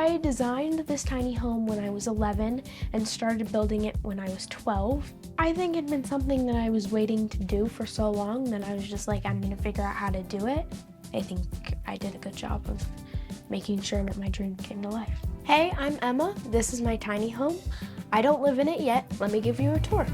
I designed this tiny home when I was 11 and started building it when I was 12. I think it'd been something that I was waiting to do for so long that I was just like, I'm gonna figure out how to do it. I think I did a good job of making sure that my dream came to life. Hey, I'm Emma. This is my tiny home. I don't live in it yet. Let me give you a tour.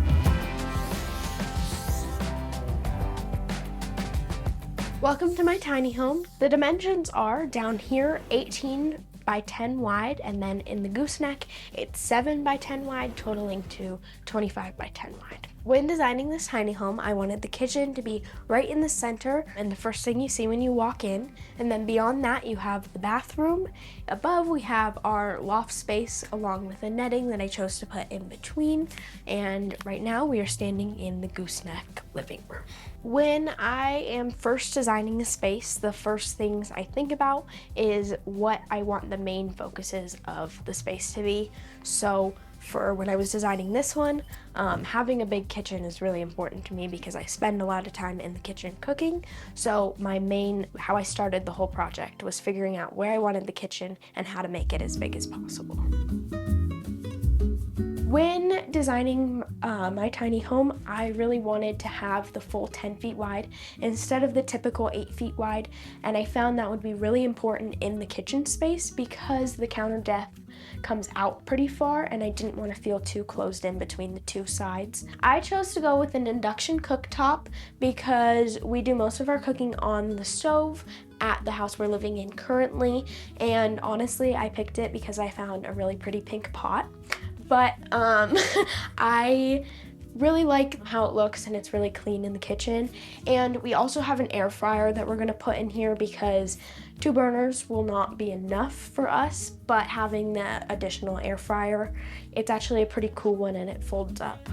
Welcome to my tiny home. The dimensions are down here 18 by 10 wide, and then in the gooseneck it's 7 by 10 wide, totaling to 25 by 10 wide. When designing this tiny home, I wanted the kitchen to be right in the center and the first thing you see when you walk in. And then beyond that, you have the bathroom. Above, we have our loft space along with the netting that I chose to put in between. And right now, we are standing in the gooseneck living room. When I am first designing a space, the first things I think about is what I want the main focuses of the space to be. So for when I was designing this one, having a big kitchen is really important to me because I spend a lot of time in the kitchen cooking. So how I started the whole project was figuring out where I wanted the kitchen and how to make it as big as possible. When designing my tiny home, I really wanted to have the full 10 feet wide instead of the typical 8 feet wide, and I found that would be really important in the kitchen space because the counter depth comes out pretty far and I didn't want to feel too closed in between the two sides. I chose to go with an induction cooktop because we do most of our cooking on the stove at the house we're living in currently, and honestly I picked it because I found a really pretty pink pot. But I really like how it looks and it's really clean in the kitchen. And we also have an air fryer that we're gonna put in here because 2 burners will not be enough for us, but having that additional air fryer, it's actually a pretty cool one and it folds up.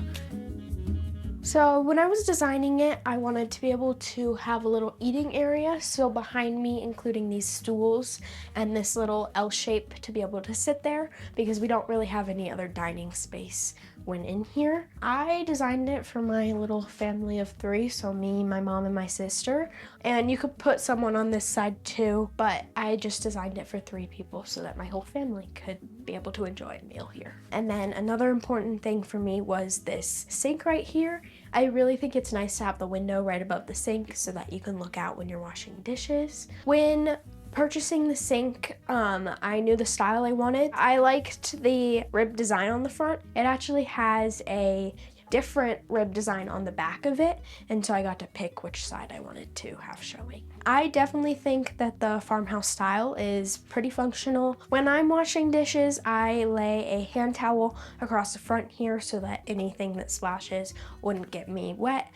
So when I was designing it, I wanted to be able to have a little eating area. So behind me, including these stools and this little L shape to be able to sit there because we don't really have any other dining space when in here. I designed it for my little family of 3, so me, my mom, and my sister. And you could put someone on this side too, but I just designed it for 3 people so that my whole family could be able to enjoy a meal here. And then another important thing for me was this sink right here. I really think it's nice to have the window right above the sink so that you can look out when you're washing dishes. When purchasing the sink, I knew the style I wanted. I liked the rib design on the front. It actually has a different rib design on the back of it, and so I got to pick which side I wanted to have showing. I definitely think that the farmhouse style is pretty functional. When I'm washing dishes, I lay a hand towel across the front here so that anything that splashes wouldn't get me wet.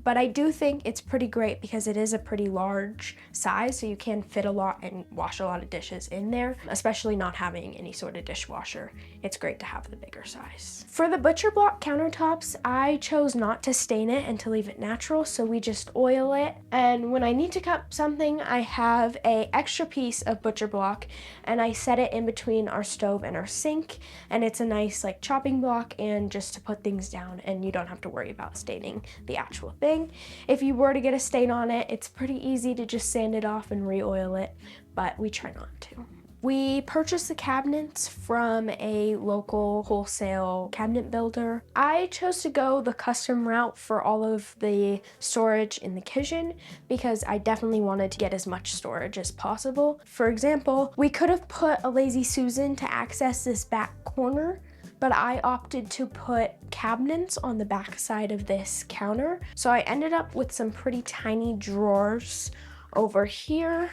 But I do think it's pretty great because it is a pretty large size, so you can fit a lot and wash a lot of dishes in there, especially not having any sort of dishwasher. It's great to have the bigger size. For the butcher block countertops, I chose not to stain it and to leave it natural, so we just oil it. And when I need to cut something, I have an extra piece of butcher block and I set it in between our stove and our sink, and it's a nice like chopping block and just to put things down, and you don't have to worry about staining the actual thing. If you were to get a stain on it, it's pretty easy to just sand it off and re-oil it, but we try not to. We purchased the cabinets from a local wholesale cabinet builder. I chose to go the custom route for all of the storage in the kitchen because I definitely wanted to get as much storage as possible. For example, we could have put a Lazy Susan to access this back corner, but I opted to put cabinets on the back side of this counter. So I ended up with some pretty tiny drawers over here.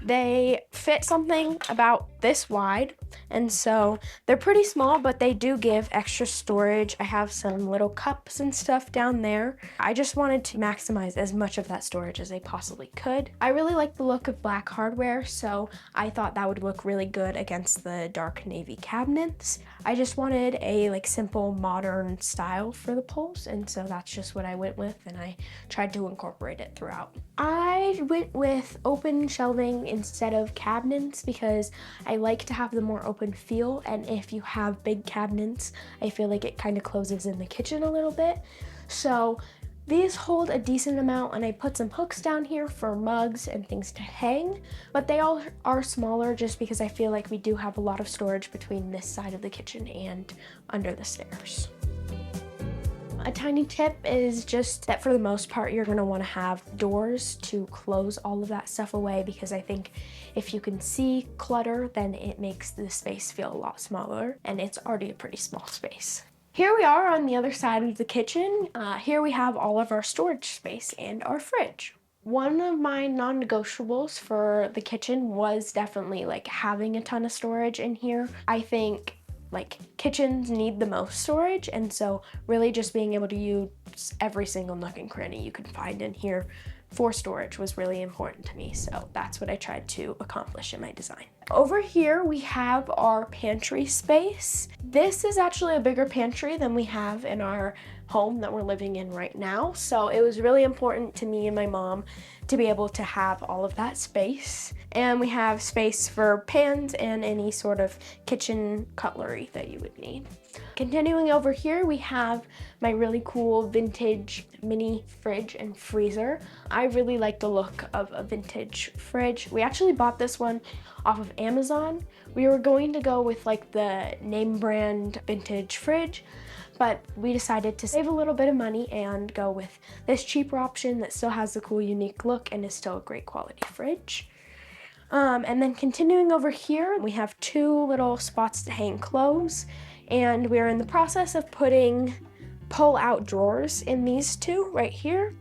They fit something about this wide, and so they're pretty small, but they do give extra storage. I have some little cups and stuff down there. I just wanted to maximize as much of that storage as I possibly could. I really like the look of black hardware, so I thought that would look really good against the dark navy cabinets. I just wanted a simple modern style for the poles, and so that's just what I went with, and I tried to incorporate it throughout. I went with open shelving instead of cabinets because I like to have the more open feel, and if you have big cabinets, I feel like it kind of closes in the kitchen a little bit. So These hold a decent amount, and I put some hooks down here for mugs and things to hang, but they all are smaller just because I feel like we do have a lot of storage between this side of the kitchen and under the stairs. A tiny tip is just that for the most part, you're gonna wanna have doors to close all of that stuff away, because I think if you can see clutter, then it makes the space feel a lot smaller, and it's already a pretty small space. Here we are on the other side of the kitchen. Here we have all of our storage space and our fridge. One of my non-negotiables for the kitchen was definitely like having a ton of storage in here. I think like kitchens need the most storage, and so really just being able to use every single nook and cranny you can find in here for storage was really important to me, so that's what I tried to accomplish in my design. Over here we have our pantry space. This is actually a bigger pantry than we have in our home that we're living in right now, so it was really important to me and my mom to be able to have all of that space. And we have space for pans and any sort of kitchen cutlery that you would need. Continuing over here, we have my really cool vintage mini fridge and freezer. I really like the look of a vintage fridge. We actually bought this one off of Amazon. We were going to go with like the name brand vintage fridge, but we decided to save a little bit of money and go with this cheaper option that still has the cool unique look and is still a great quality fridge. And then continuing over here, we have two little spots to hang clothes, and we're in the process of putting pull-out drawers in these two right here.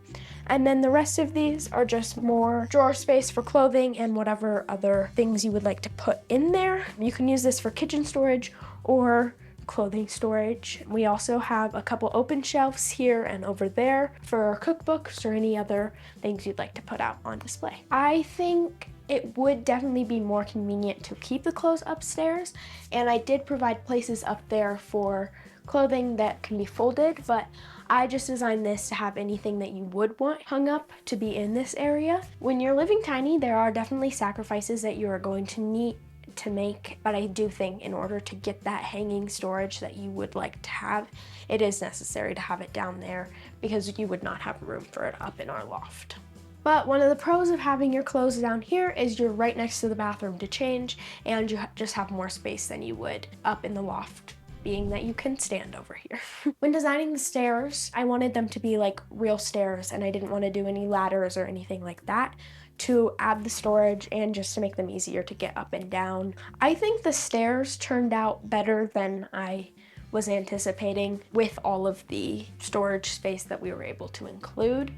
And then the rest of these are just more drawer space for clothing and whatever other things you would like to put in there. You can use this for kitchen storage or clothing storage. We also have a couple open shelves here and over there for cookbooks or any other things you'd like to put out on display. I think it would definitely be more convenient to keep the clothes upstairs, and I did provide places up there for clothing that can be folded, but I just designed this to have anything that you would want hung up to be in this area. When you're living tiny, there are definitely sacrifices that you are going to need to make, but I do think in order to get that hanging storage that you would like to have, it is necessary to have it down there because you would not have room for it up in our loft. But one of the pros of having your clothes down here is you're right next to the bathroom to change, and you just have more space than you would up in the loft, being that you can stand over here. When designing the stairs, I wanted them to be like real stairs, and I didn't want to do any ladders or anything like that to add the storage and just to make them easier to get up and down. I think the stairs turned out better than I was anticipating with all of the storage space that we were able to include.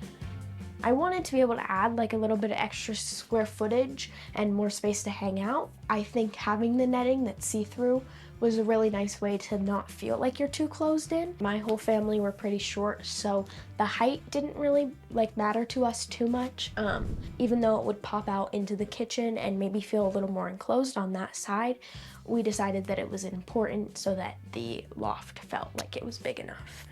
I wanted to be able to add like a little bit of extra square footage and more space to hang out. I think having the netting that's see-through was a really nice way to not feel like you're too closed in. My whole family were pretty short, so the height didn't really like matter to us too much. Even though it would pop out into the kitchen and maybe feel a little more enclosed on that side, we decided that it was important so that the loft felt like it was big enough.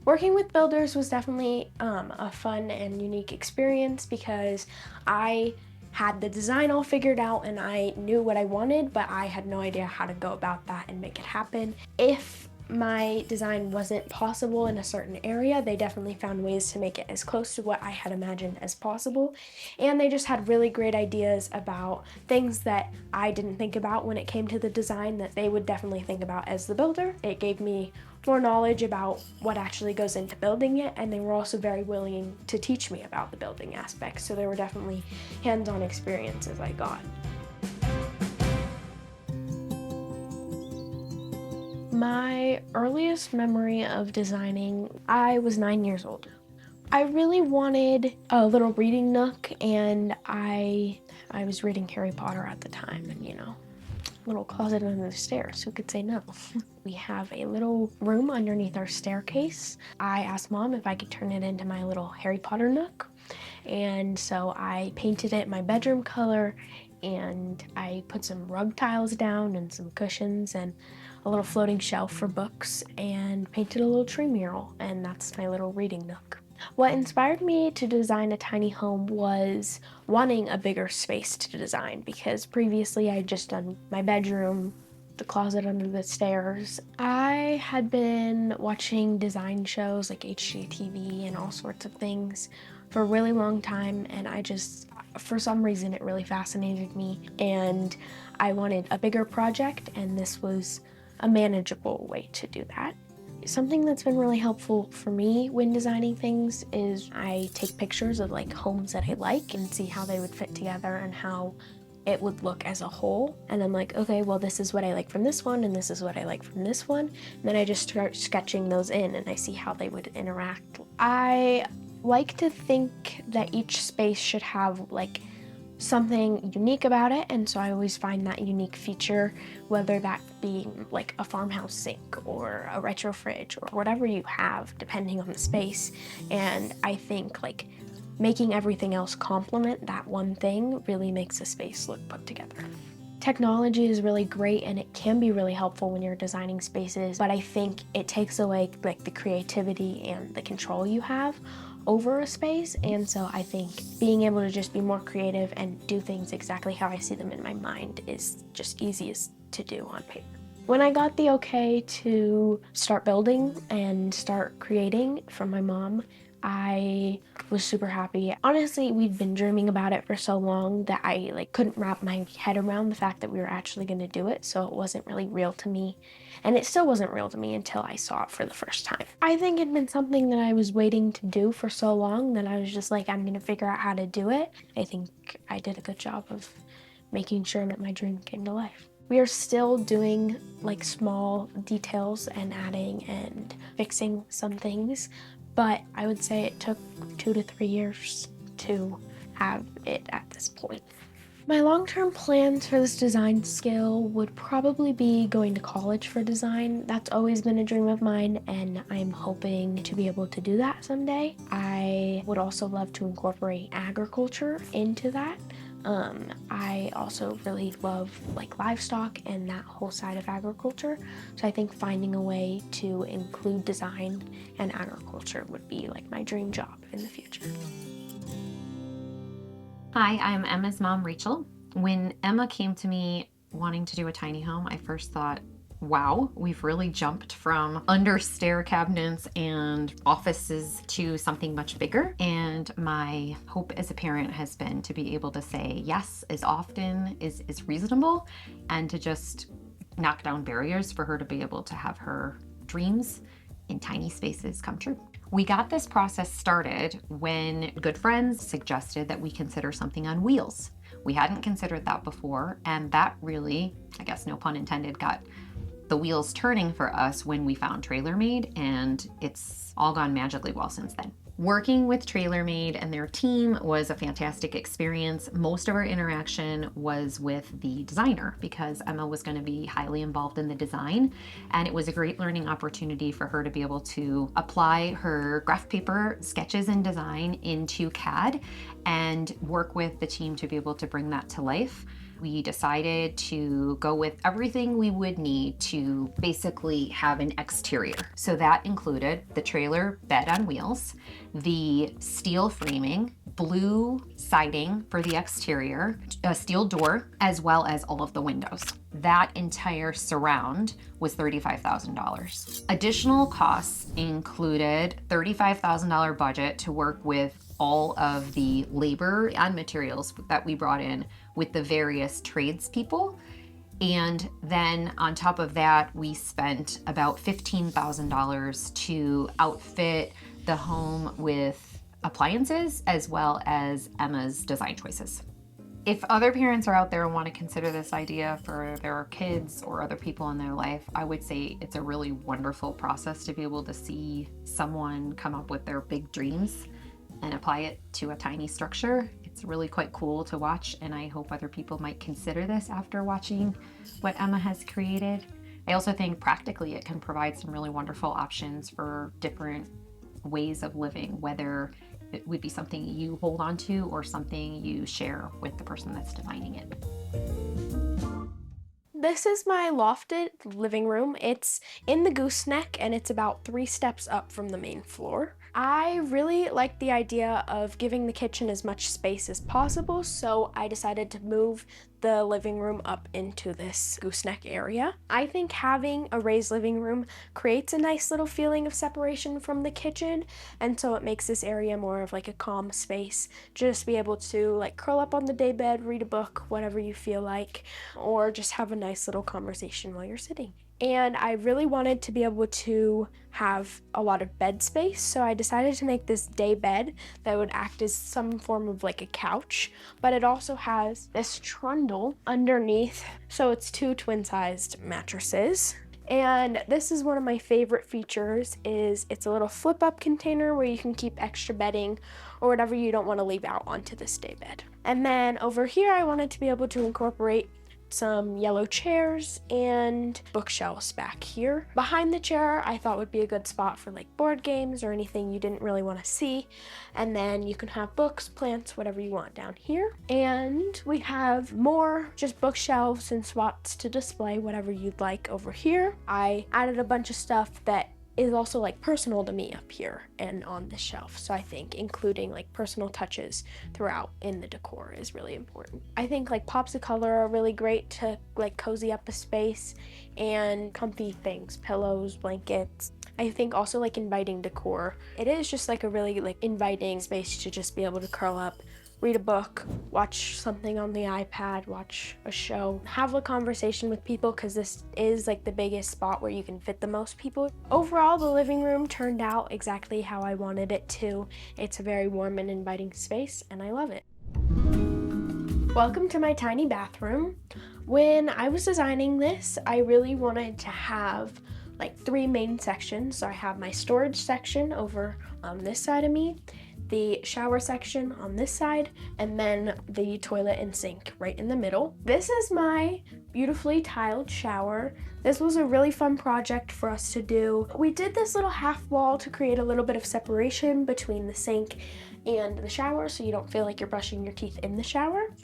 Working with builders was definitely a fun and unique experience because I had the design all figured out and I knew what I wanted, but I had no idea how to go about that and make it happen. If my design wasn't possible in a certain area, they definitely found ways to make it as close to what I had imagined as possible. And they just had really great ideas about things that I didn't think about when it came to the design that they would definitely think about as the builder. It gave me more knowledge about what actually goes into building it, and they were also very willing to teach me about the building aspects, so there were definitely hands-on experiences I got. My earliest memory of designing, I was 9 years old. I really wanted a little reading nook, and I was reading Harry Potter at the time, and little closet under the stairs, who could say no? We have a little room underneath our staircase. I asked Mom if I could turn it into my little Harry Potter nook, and so I painted it my bedroom color, and I put some rug tiles down and some cushions and a little floating shelf for books, and painted a little tree mural, and that's my little reading nook. What inspired me to design a tiny home was wanting a bigger space to design, because previously I had just done my bedroom, the closet under the stairs. I had been watching design shows like HGTV and all sorts of things for a really long time, and for some reason, it really fascinated me, and I wanted a bigger project, and this was a manageable way to do that. Something that's been really helpful for me when designing things is I take pictures of like homes that I like and see how they would fit together and how it would look as a whole. And I'm like, okay, well, this is what I like from this one, and this is what I like from this one. And then I just start sketching those in and I see how they would interact. I like to think that each space should have like something unique about it, and so I always find that unique feature, whether that be like a farmhouse sink or a retro fridge or whatever you have depending on the space. And I think like making everything else complement that one thing really makes a space look put together. Technology is really great and it can be really helpful when you're designing spaces, but I think it takes away like the creativity and the control you have over a space. And so I think being able to just be more creative and do things exactly how I see them in my mind is just easiest to do on paper. When I got the okay to start building and start creating from my mom, I was super happy. Honestly, we'd been dreaming about it for so long that I like couldn't wrap my head around the fact that we were actually going to do it, so it wasn't really real to me. And it still wasn't real to me until I saw it for the first time. I think it'd been something that I was waiting to do for so long that I was just like, I'm going to figure out how to do it. I think I did a good job of making sure that my dream came to life. We are still doing like small details and adding and fixing some things, but I would say it took 2 to 3 years to have it at this point. My long-term plans for this design skill would probably be going to college for design. That's always been a dream of mine, and I'm hoping to be able to do that someday. I would also love to incorporate agriculture into that. I also really love like livestock and that whole side of agriculture. So I think finding a way to include design and agriculture would be like my dream job in the future. Hi, I'm Emma's mom, Rachel. When Emma came to me wanting to do a tiny home, I first thought, wow, we've really jumped from under stair cabinets and offices to something much bigger. And my hope as a parent has been to be able to say yes as often as is reasonable and to just knock down barriers for her to be able to have her dreams in tiny spaces come true. We got this process started when good friends suggested that we consider something on wheels. We hadn't considered that before, and that really, I guess no pun intended, got the wheels turning for us when we found TrailerMade, and it's all gone magically well since then. Working with TrailerMade and their team was a fantastic experience. Most of our interaction was with the designer because Emma was going to be highly involved in the design, and it was a great learning opportunity for her to be able to apply her graph paper sketches and design into CAD and work with the team to be able to bring that to life. We decided to go with everything we would need to basically have an exterior. So that included the trailer bed on wheels, the steel framing, blue siding for the exterior, a steel door, as well as all of the windows. That entire surround was $35,000. Additional costs included $35,000 budget to work with all of the labor and materials that we brought in with the various tradespeople. And then on top of that, we spent about $15,000 to outfit the home with appliances as well as Emma's design choices. If other parents are out there and want to consider this idea for their kids or other people in their life, I would say it's a really wonderful process to be able to see someone come up with their big dreams and apply it to a tiny structure. It's really quite cool to watch, and I hope other people might consider this after watching what Emma has created. I also think practically it can provide some really wonderful options for different ways of living, whether it would be something you hold on to or something you share with the person that's designing it. This is my lofted living room. It's in the gooseneck and it's about 3 steps up from the main floor. I really like the idea of giving the kitchen as much space as possible, so I decided to move the living room up into this gooseneck area. I think having a raised living room creates a nice little feeling of separation from the kitchen, and so it makes this area more of like a calm space. Just be able to like curl up on the daybed, read a book, whatever you feel like, or just have a nice little conversation while you're sitting. And I really wanted to be able to have a lot of bed space, so I decided to make this day bed that would act as some form of like a couch, but it also has this trundle underneath, so it's 2 twin-sized mattresses. And this is one of my favorite features, is it's a little flip-up container where you can keep extra bedding or whatever you don't want to leave out onto this day bed. And then over here I wanted to be able to incorporate some yellow chairs and bookshelves back here. Behind the chair I thought would be a good spot for like board games or anything you didn't really want to see. And then you can have books, plants, whatever you want down here. And we have more just bookshelves and spots to display whatever you'd like over here. I added a bunch of stuff that is also like personal to me up here and on the shelf. So I think including like personal touches throughout in the decor is really important. I think like pops of color are really great to like cozy up a space, and comfy things, pillows, blankets. I think also like inviting decor. It is just like a really like inviting space to just be able to curl up, read a book, watch something on the iPad, watch a show, have a conversation with people, because this is like the biggest spot where you can fit the most people. Overall, the living room turned out exactly how I wanted it to. It's a very warm and inviting space, and I love it. Welcome to my tiny bathroom. When I was designing this, I really wanted to have like 3 main sections. So I have my storage section over on this side of me, the shower section on this side, and then the toilet and sink right in the middle. This is my beautifully tiled shower. This was a really fun project for us to do. We did this little half wall to create a little bit of separation between the sink and the shower, so you don't feel like you're brushing your teeth in the shower.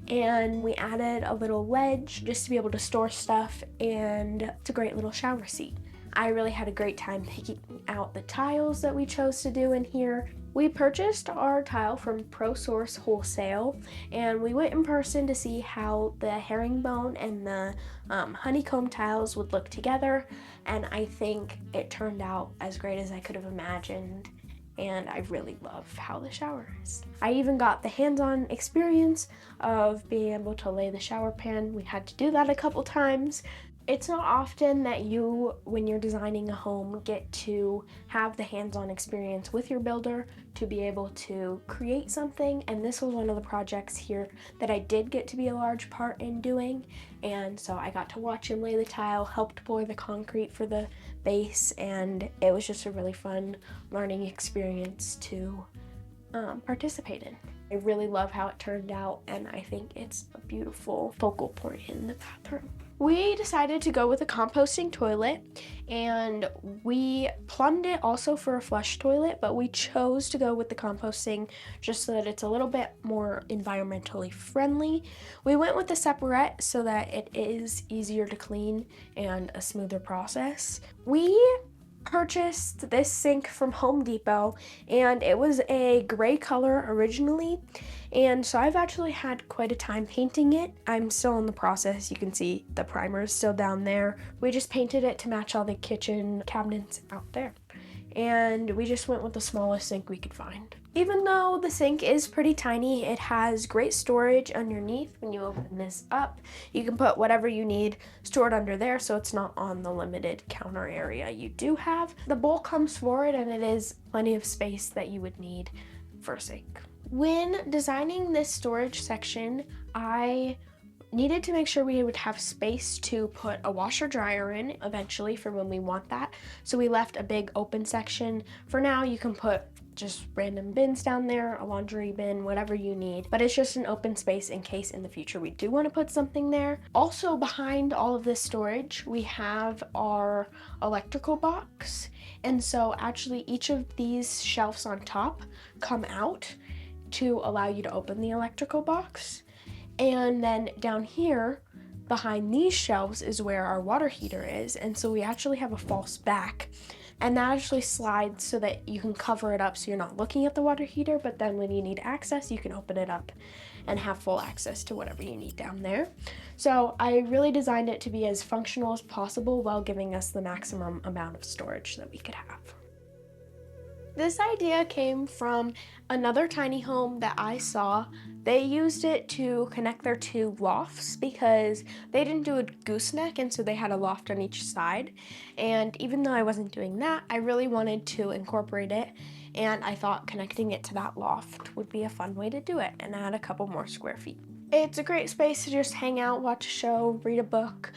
And we added a little ledge just to be able to store stuff, and it's a great little shower seat. I really had a great time picking out the tiles that we chose to do in here. We purchased our tile from ProSource Wholesale, and we went in person to see how the herringbone and the honeycomb tiles would look together, and I think it turned out as great as I could have imagined, and I really love how the shower is. I even got the hands-on experience of being able to lay the shower pan. We had to do that a couple times. It's not often that you, when you're designing a home, get to have the hands-on experience with your builder to be able to create something, and this was one of the projects here that I did get to be a large part in doing, and so I got to watch him lay the tile, helped pour the concrete for the base, and it was just a really fun learning experience to participate in. I really love how it turned out, and I think it's a beautiful focal point in the bathroom. We decided to go with a composting toilet, and we plumbed it also for a flush toilet, but we chose to go with the composting just so that it's a little bit more environmentally friendly. We went with the separate so that it is easier to clean and a smoother process. We purchased this sink from Home Depot, and it was a gray color originally, and so I've actually had quite a time painting it. I'm still in the process. You can see the primer is still down there. We just painted it to match all the kitchen cabinets out there, and we just went with the smallest sink we could find. Even though the sink is pretty tiny, it has great storage underneath. When you open this up, you can put whatever you need stored under there, so it's not on the limited counter area you do have. The bowl comes forward, and it is plenty of space that you would need for a sink. When designing this storage section, I needed to make sure we would have space to put a washer dryer in eventually for when we want that. So we left a big open section. For now, you can put just random bins down there, a laundry bin, whatever you need, but it's just an open space in case in the future we do want to put something there. Also, behind all of this storage, we have our electrical box, and so actually each of these shelves on top come out to allow you to open the electrical box. And then down here behind these shelves is where our water heater is, and so we actually have a false back and that actually slides so that you can cover it up so you're not looking at the water heater, but then when you need access, you can open it up and have full access to whatever you need down there. So I really designed it to be as functional as possible while giving us the maximum amount of storage that we could have. This idea came from another tiny home that I saw. They used it to connect their two lofts because they didn't do a gooseneck, and so they had a loft on each side. And even though I wasn't doing that, I really wanted to incorporate it, and I thought connecting it to that loft would be a fun way to do it and add a couple more square feet. It's a great space to just hang out, watch a show, read a book,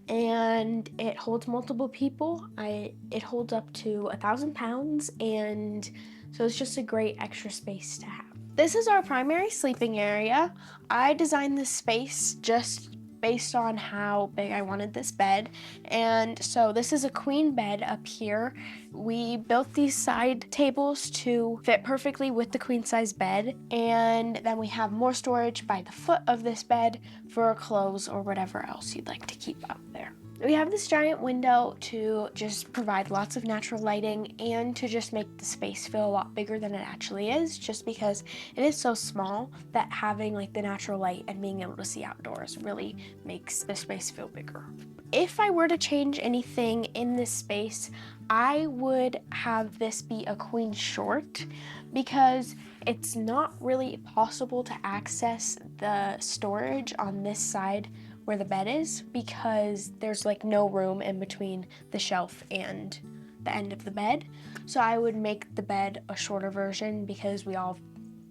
and it holds multiple people. It holds up to 1,000 pounds, and so it's just a great extra space to have. This is our primary sleeping area. I designed this space just based on how big I wanted this bed, and so this is a queen bed up here. We built these side tables to fit perfectly with the queen size bed, and then we have more storage by the foot of this bed for clothes or whatever else you'd like to keep up there. We have this giant window to just provide lots of natural lighting and to just make the space feel a lot bigger than it actually is, just because it is so small that having like the natural light and being able to see outdoors really makes the space feel bigger. If I were to change anything in this space, I would have this be a queen short because it's not really possible to access the storage on this side where the bed is because there's like no room in between the shelf and the end of the bed. So I would make the bed a shorter version because we all,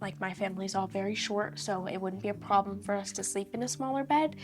like my family's all very short, so it wouldn't be a problem for us to sleep in a smaller bed,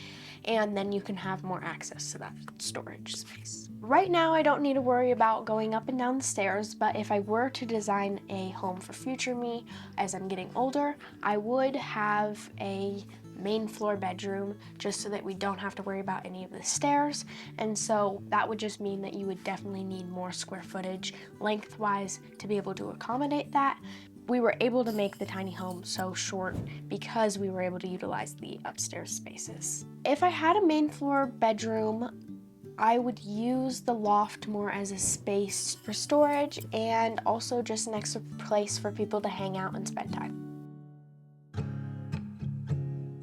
and then you can have more access to that storage space. Right now I don't need to worry about going up and down the stairs, but if I were to design a home for future me as I'm getting older, I would have a main floor bedroom just so that we don't have to worry about any of the stairs, and so that would just mean that you would definitely need more square footage lengthwise to be able to accommodate that. We were able to make the tiny home so short because we were able to utilize the upstairs spaces. If I had a main floor bedroom, I would use the loft more as a space for storage and also just an extra place for people to hang out and spend time.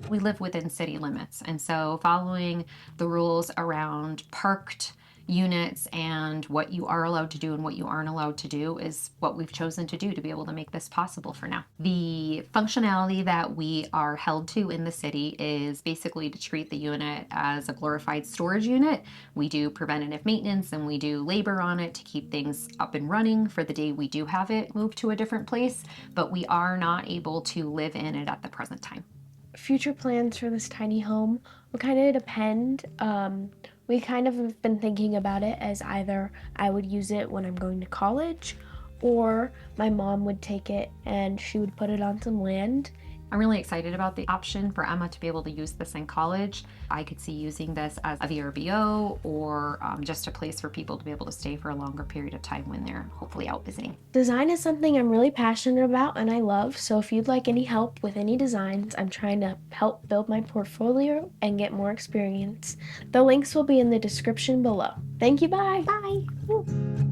We live within city limits, and so following the rules around parked units and what you are allowed to do and what you aren't allowed to do is what we've chosen to do to be able to make this possible for now. The functionality that we are held to in the city is basically to treat the unit as a glorified storage unit. We do preventative maintenance and we do labor on it to keep things up and running for the day we do have it moved to a different place, but we are not able to live in it at the present time. Future plans for this tiny home will kind of depend. We kind of have been thinking about it as either I would use it when I'm going to college, or my mom would take it and she would put it on some land. I'm really excited about the option for Emma to be able to use this in college. I could see using this as a VRBO or just a place for people to be able to stay for a longer period of time when they're hopefully out visiting. Design is something I'm really passionate about and I love, so if you'd like any help with any designs, I'm trying to help build my portfolio and get more experience. The links will be in the description below. Thank you, bye! Bye!